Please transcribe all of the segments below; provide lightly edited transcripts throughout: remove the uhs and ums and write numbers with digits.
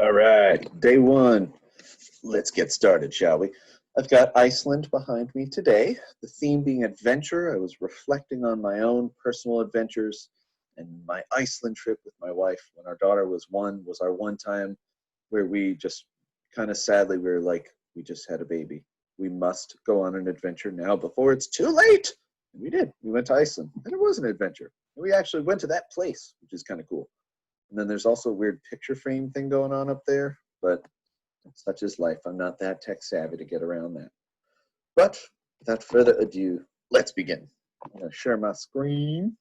All right, day one. Let's get started, shall we? I've got Iceland behind me today. The theme being adventure. I was reflecting on my own personal adventures, and my Iceland trip with my wife when our daughter was one was our one time where we just kind of sadly we were like, we just had a baby. We must go on an adventure now before it's too late. And we did. We went to Iceland, and it was an adventure. And we actually went to that place, which is kind of cool. And then there's also a weird picture frame thing going on up there, but such is life. I'm not that tech savvy to get around that. But without further ado, let's begin. I'm going to share my screen.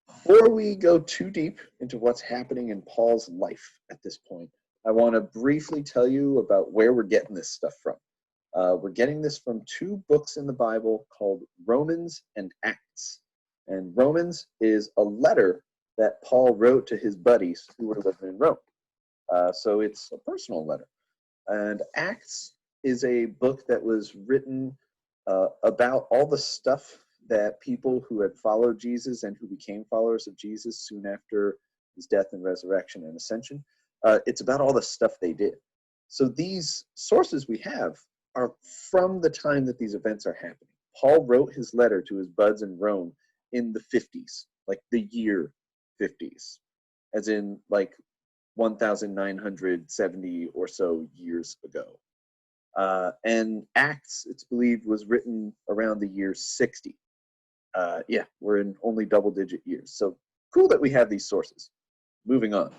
Before we go too deep into what's happening in Paul's life at this point, I want to briefly tell you about where we're getting this stuff from. We're getting this from two books in the Bible called Romans and Acts. And Romans is a letter that Paul wrote to his buddies who were living in Rome. So it's a personal letter. And Acts is a book that was written about all the stuff that people who had followed Jesus and who became followers of Jesus soon after his death and resurrection and ascension. It's about all the stuff they did. So these sources we have are from the time that these events are happening. Paul wrote his letter to his buds in Rome in the 50s, like the year 50s, as in like 1970 or so years ago. And Acts, it's believed, was written around the year 60. Yeah, we're in only double-digit years. So cool that we have these sources. Moving on.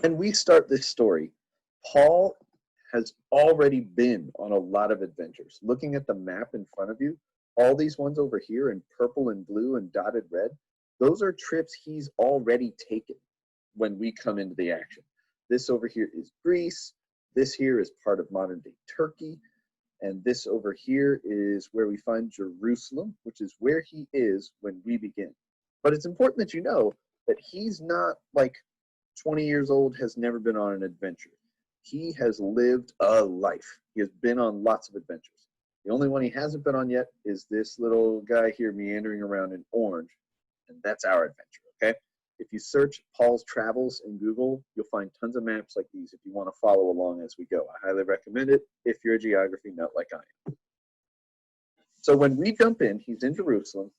When we start this story, Paul has already been on a lot of adventures. Looking at the map in front of you, all these ones over here in purple and blue and dotted red, those are trips he's already taken when we come into the action. This over here is Greece. This here is part of modern day Turkey. And this over here is where we find Jerusalem, which is where he is when we begin. But it's important that you know that he's not like 20 years old, has never been on an adventure. He has lived a life. He has been on lots of adventures. The only one he hasn't been on yet is this little guy here meandering around in orange. And that's our adventure, okay? If you search Paul's travels in Google, you'll find tons of maps like these if you want to follow along as we go. I highly recommend it if you're a geography nut like I am. So when we jump in, he's in Jerusalem.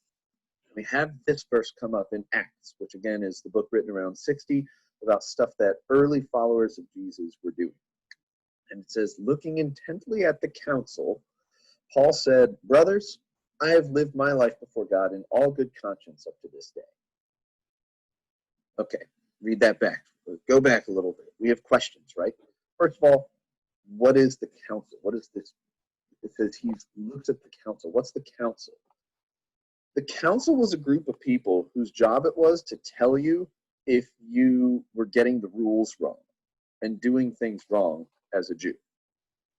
We have this verse come up in Acts, which again is the book written around 60 about stuff that early followers of Jesus were doing. And it says, looking intently at the council, Paul said, brothers, I have lived my life before God in all good conscience up to this day. Okay, read that back. Go back a little bit. We have questions, right? First of all, what is the council? What is this? It says he looks at the council. What's the council? The council was a group of people whose job it was to tell you if you were getting the rules wrong and doing things wrong as a Jew.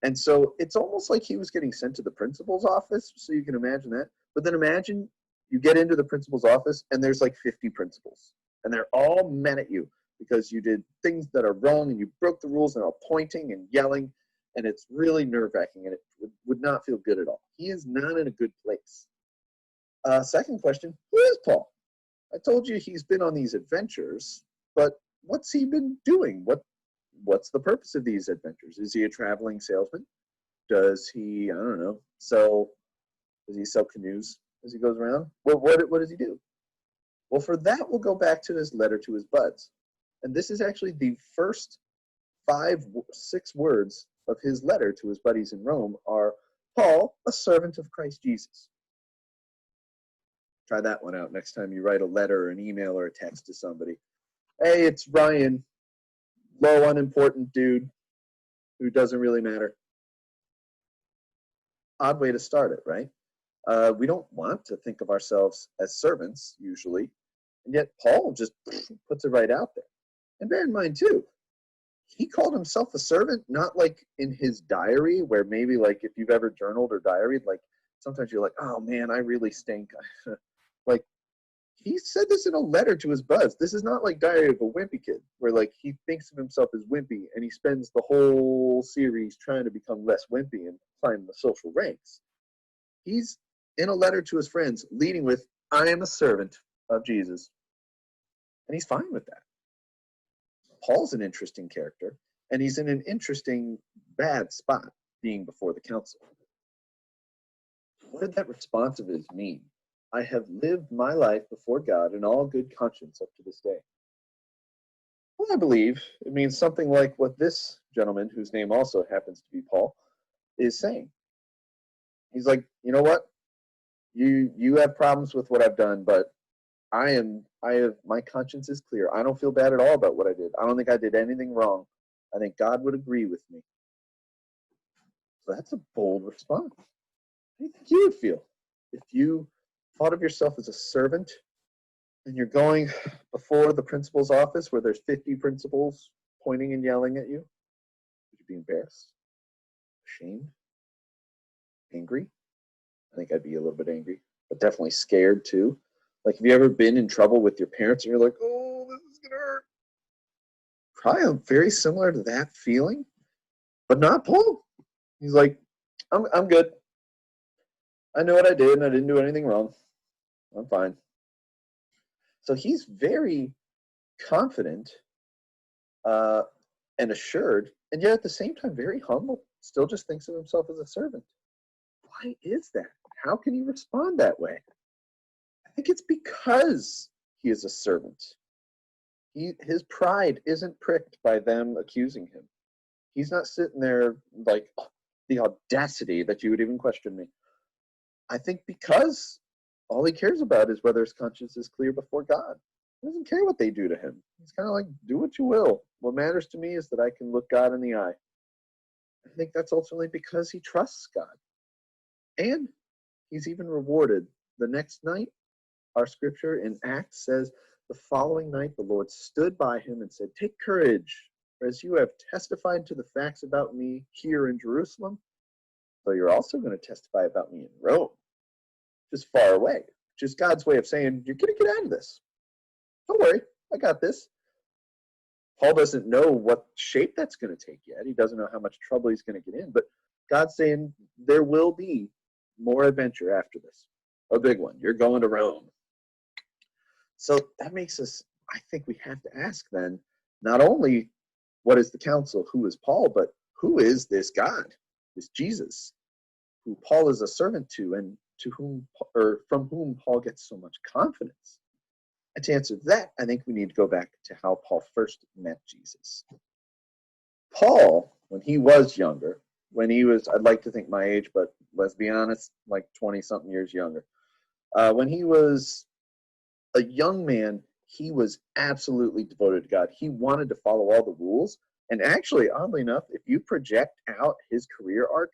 And so it's almost like he was getting sent to the principal's office, so you can imagine that. But then imagine you get into the principal's office and there's like 50 principals. And they're all mad at you because you did things that are wrong and you broke the rules and are pointing and yelling. And it's really nerve-wracking and it would not feel good at all. He is not in a good place. Second question, who is Paul? I told you he's been on these adventures, but what's he been doing? What's the purpose of these adventures? Is he a traveling salesman? Does he, I don't know, does he sell canoes as he goes around? What does he do? Well, for that, we'll go back to his letter to his buds. And this is actually the first 6 words of his letter to his buddies in Rome are, Paul, a servant of Christ Jesus. Try that one out next time you write a letter or an email or a text to somebody. Hey, it's Ryan, low, unimportant dude who doesn't really matter. Odd way to start it, right? We don't want to think of ourselves as servants, usually, and yet Paul just puts it right out there. And bear in mind, too, he called himself a servant, not like in his diary, where maybe like if you've ever journaled or diaried, like sometimes you're like, oh man, I really stink. Like, he said this in a letter to his buds. This is not like Diary of a Wimpy Kid, where like he thinks of himself as wimpy and he spends the whole series trying to become less wimpy and climb the social ranks. He's in a letter to his friends, leading with, I am a servant of Jesus. And he's fine with that. Paul's an interesting character, and he's in an interesting bad spot being before the council. What did that response of his mean? I have lived my life before God in all good conscience up to this day. Well, I believe it means something like what this gentleman, whose name also happens to be Paul, is saying. He's like, you know what? You have problems with what I've done, but my conscience is clear. I don't feel bad at all about what I did. I don't think I did anything wrong. I think God would agree with me. So that's a bold response. How do you think you would feel if you thought of yourself as a servant and you're going before the principal's office where there's 50 principals pointing and yelling at you? Would you be embarrassed? Ashamed? Angry? I think I'd be a little bit angry, but definitely scared too. Like, have you ever been in trouble with your parents and you're like, oh, this is going to hurt? Probably very similar to that feeling, but not Paul. He's like, I'm good. I know what I did and I didn't do anything wrong. I'm fine. So he's very confident and assured, and yet at the same time very humble. Still just thinks of himself as a servant. Why is that? How can he respond that way? I think it's because he is a servant. His pride isn't pricked by them accusing him. He's not sitting there like, oh, the audacity that you would even question me. I think because all he cares about is whether his conscience is clear before God. He doesn't care what they do to him. He's kind of like, do what you will. What matters to me is that I can look God in the eye. I think that's ultimately because he trusts God. And he's even rewarded. The next night, our scripture in Acts says, the following night the Lord stood by him and said, take courage, for as you have testified to the facts about me here in Jerusalem, so you're also going to testify about me in Rome, just far away. Just God's way of saying, you're going to get out of this. Don't worry, I got this. Paul doesn't know what shape that's going to take yet. He doesn't know how much trouble he's going to get in, but God's saying there will be more adventure after this. A big one. You're going to Rome. So that makes us, I think we have to ask then, not only what is the council, who is Paul, but who is this God, this Jesus, who Paul is a servant to and to whom, or from whom Paul gets so much confidence. And to answer that, I think we need to go back to how Paul first met Jesus. Paul, when he was younger, when he was, I'd like to think my age, but let's be honest, like 20-something years younger. When he was a young man, he was absolutely devoted to God. He wanted to follow all the rules. And actually, oddly enough, if you project out his career arc,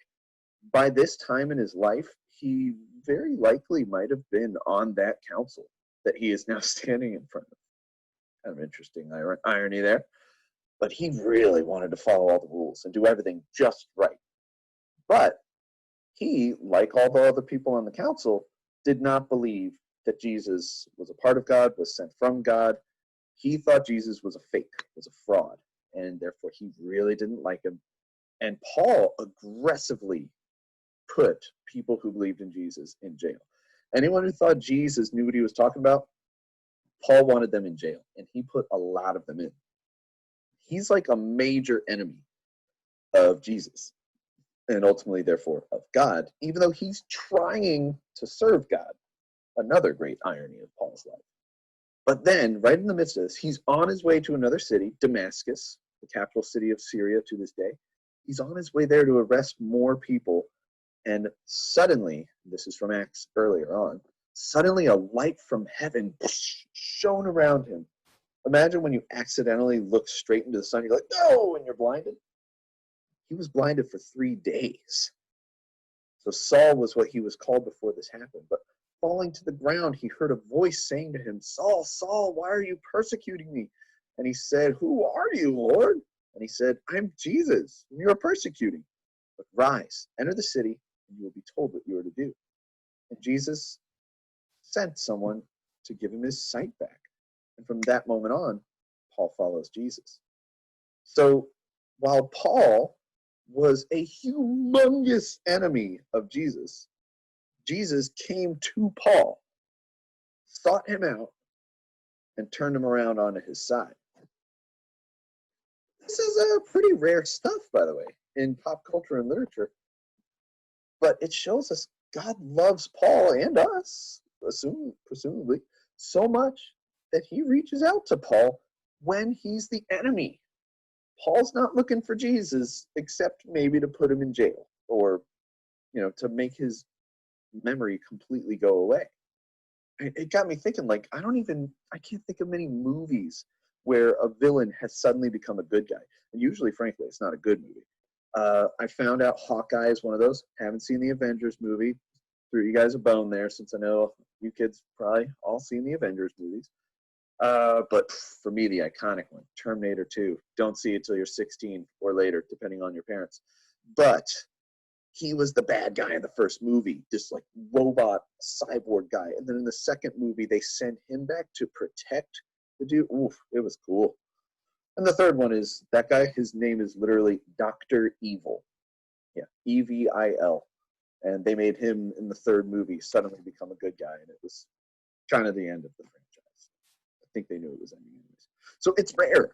by this time in his life, he very likely might have been on that council that he is now standing in front of. Kind of interesting irony there. But he really wanted to follow all the rules and do everything just right. But he, like all the other people on the council, did not believe that Jesus was a part of God, was sent from God. He thought Jesus was a fake, was a fraud, and therefore he really didn't like him. And Paul aggressively put people who believed in Jesus in jail. Anyone who thought Jesus knew what he was talking about, Paul wanted them in jail, and he put a lot of them in. He's like a major enemy of Jesus, and ultimately, therefore, of God, even though he's trying to serve God. Another great irony of Paul's life. But then, right in the midst of this, he's on his way to another city, Damascus, the capital city of Syria to this day. He's on his way there to arrest more people. And suddenly, this is from Acts earlier on, suddenly a light from heaven shone around him. Imagine when you accidentally look straight into the sun, you're like, no, and you're blinded. He was blinded for 3 days. So Saul was what he was called before this happened. But falling to the ground, he heard a voice saying to him, Saul, Saul, why are you persecuting me? And he said, who are you, Lord? And he said, I'm Jesus, and you are persecuting. But rise, enter the city, and you will be told what you are to do. And Jesus sent someone to give him his sight back. And from that moment on, Paul follows Jesus. So while Paul was a humongous enemy of Jesus, Jesus came to Paul, sought him out, and turned him around onto his side. This is pretty rare stuff, by the way, in pop culture and literature. But it shows us God loves Paul and us, presumably, so much that he reaches out to Paul when he's the enemy. Paul's not looking for Jesus except maybe to put him in jail or, to make his memory completely go away. It got me thinking, like, I can't think of many movies where a villain has suddenly become a good guy. And usually, frankly, it's not a good movie. I found out Hawkeye is one of those. Haven't seen the Avengers movie. Threw you guys a bone there, since I know you kids probably all seen the Avengers movies. But for me, the iconic one, Terminator 2. Don't see it till you're 16 or later, depending on your parents. But he was the bad guy in the first movie, this like robot cyborg guy. And then in the second movie, they sent him back to protect the dude. Oof, it was cool. And the third one is that guy. His name is literally Dr. Evil. Yeah, Evil. And they made him in the third movie suddenly become a good guy. And it was kind of the end of the franchise. I think they knew it was ending anyways. So it's rare,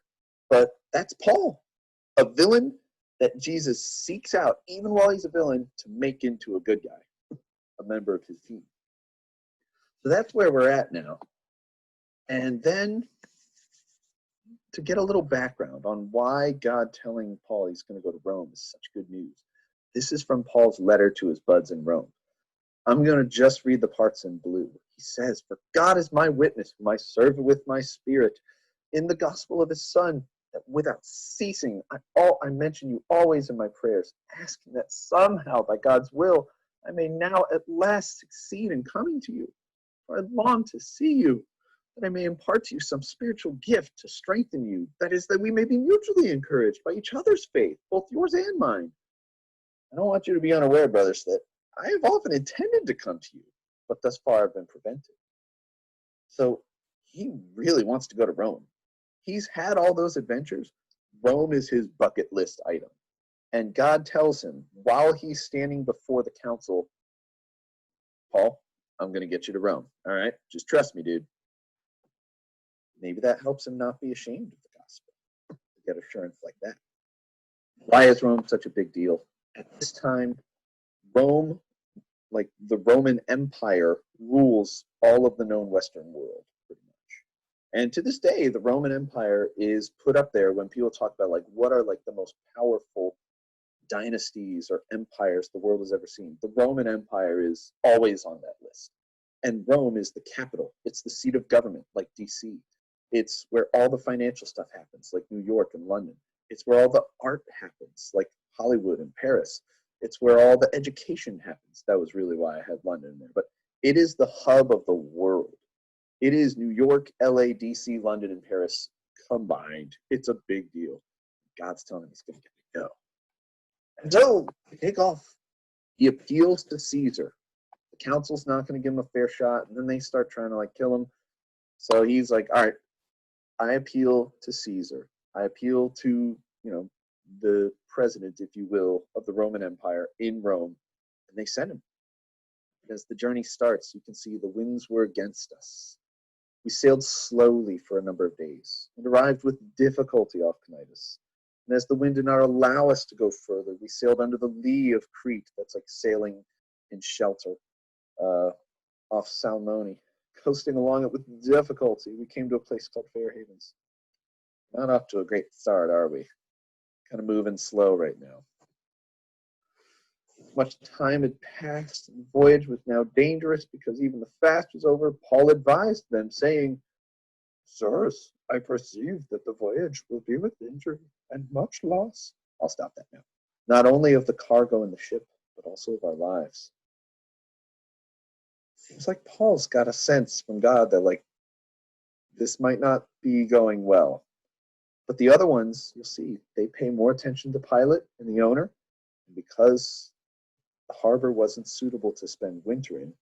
but that's Paul, a villain that Jesus seeks out, even while he's a villain, to make into a good guy, a member of his team. So that's where we're at now. And then to get a little background on why God telling Paul he's going to go to Rome is such good news. This is from Paul's letter to his buds in Rome. I'm going to just read the parts in blue. He says, "For God is my witness, whom I serve with my spirit in the gospel of his Son, that without ceasing, I mention you always in my prayers, asking that somehow, by God's will, I may now at last succeed in coming to you. For I long to see you, that I may impart to you some spiritual gift to strengthen you. That is, that we may be mutually encouraged by each other's faith, both yours and mine. I don't want you to be unaware, brothers, that I have often intended to come to you, but thus far have been prevented." So he really wants to go to Rome. He's had all those adventures. Rome is his bucket list item. And God tells him while he's standing before the council, "Paul, I'm going to get you to Rome. All right? Just trust me, dude." Maybe that helps him not be ashamed of the gospel, to get assurance like that. Why is Rome such a big deal? At this time, Rome, like the Roman Empire, rules all of the known Western world, pretty much. And to this day, the Roman Empire is put up there when people talk about like what are like the most powerful dynasties or empires the world has ever seen. The Roman Empire is always on that list. And Rome is the capital. It's the seat of government, like DC. It's where all the financial stuff happens, like New York and London. It's where all the art happens, like Hollywood and Paris. It's where all the education happens. That was really why I had London there. But it is the hub of the world. It is New York, LA, DC, London, and Paris combined. It's a big deal. God's telling him he's going to get to go. And so, to take off, he appeals to Caesar. The council's not going to give him a fair shot, and then they start trying to like kill him. So he's like, "All right, I appeal to Caesar. I appeal to, the president, if you will, of the Roman Empire in Rome." And they send him. As the journey starts, you can see the winds were against us. We sailed slowly for a number of days and arrived with difficulty off Cnidus. And as the wind did not allow us to go further, we sailed under the lee of Crete. That's like sailing in shelter off Salmone. Coasting along it with difficulty, we came to a place called Fair Havens. Not off to a great start, are we? Kind of moving slow right now. Much time had passed, and the voyage was now dangerous because even the fast was over. Paul advised them, saying, "Sirs, I perceive that the voyage will be with injury and much loss." I'll stop that now. Not only of the cargo in the ship, but also of our lives. Seems like Paul's got a sense from God that, like, this might not be going well. But the other ones, you'll see, they pay more attention to Pilate and the owner. And because the harbor wasn't suitable to spend winter in,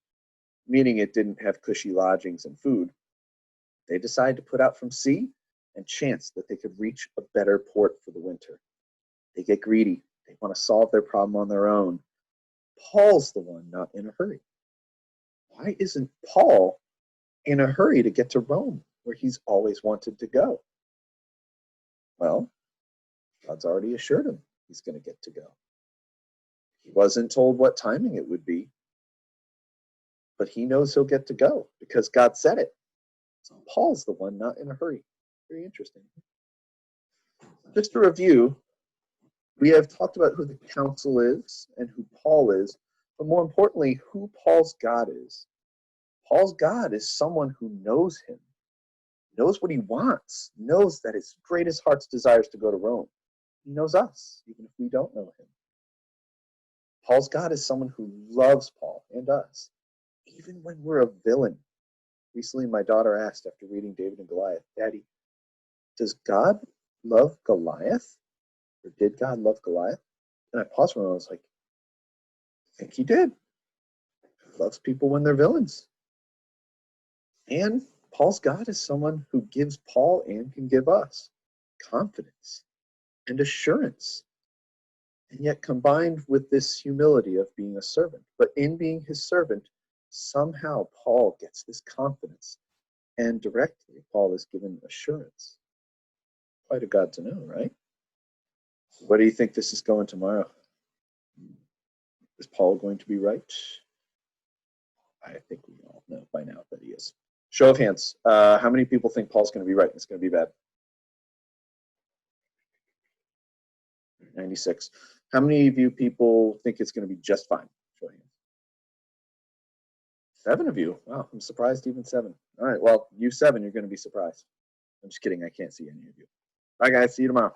meaning it didn't have cushy lodgings and food, they decide to put out from sea and chance that they could reach a better port for the winter. They get greedy. They want to solve their problem on their own. Paul's the one not in a hurry. Why isn't Paul in a hurry to get to Rome, where he's always wanted to go? Well, God's already assured him he's going to get to go. He wasn't told what timing it would be, but he knows he'll get to go because God said it. So Paul's the one not in a hurry. Very interesting. Just to review, we have talked about who the council is and who Paul is, but more importantly, who Paul's God is. Paul's God is someone who knows him, knows what he wants, knows that his greatest heart's desire is to go to Rome. He knows us, even if we don't know him. Paul's God is someone who loves Paul and us, even when we're a villain. Recently, my daughter asked after reading David and Goliath, Daddy, does God love Goliath? Or did God love Goliath? And I paused for a moment. I was like, I think he did. He loves people when they're villains. And Paul's God is someone who gives Paul and can give us confidence and assurance. And yet combined with this humility of being a servant. But in being his servant, somehow Paul gets this confidence. And directly, Paul is given assurance. Quite a God to know, right? What do you think this is going tomorrow? Is Paul going to be right? I think we all know by now that he is. Show of hands. How many people think Paul's going to be right and it's going to be bad? 96. How many of you people think it's going to be just fine? Show of hands. 7 of you. Wow, I'm surprised even 7. All right, well, you 7, you're going to be surprised. I'm just kidding. I can't see any of you. Bye, guys. See you tomorrow.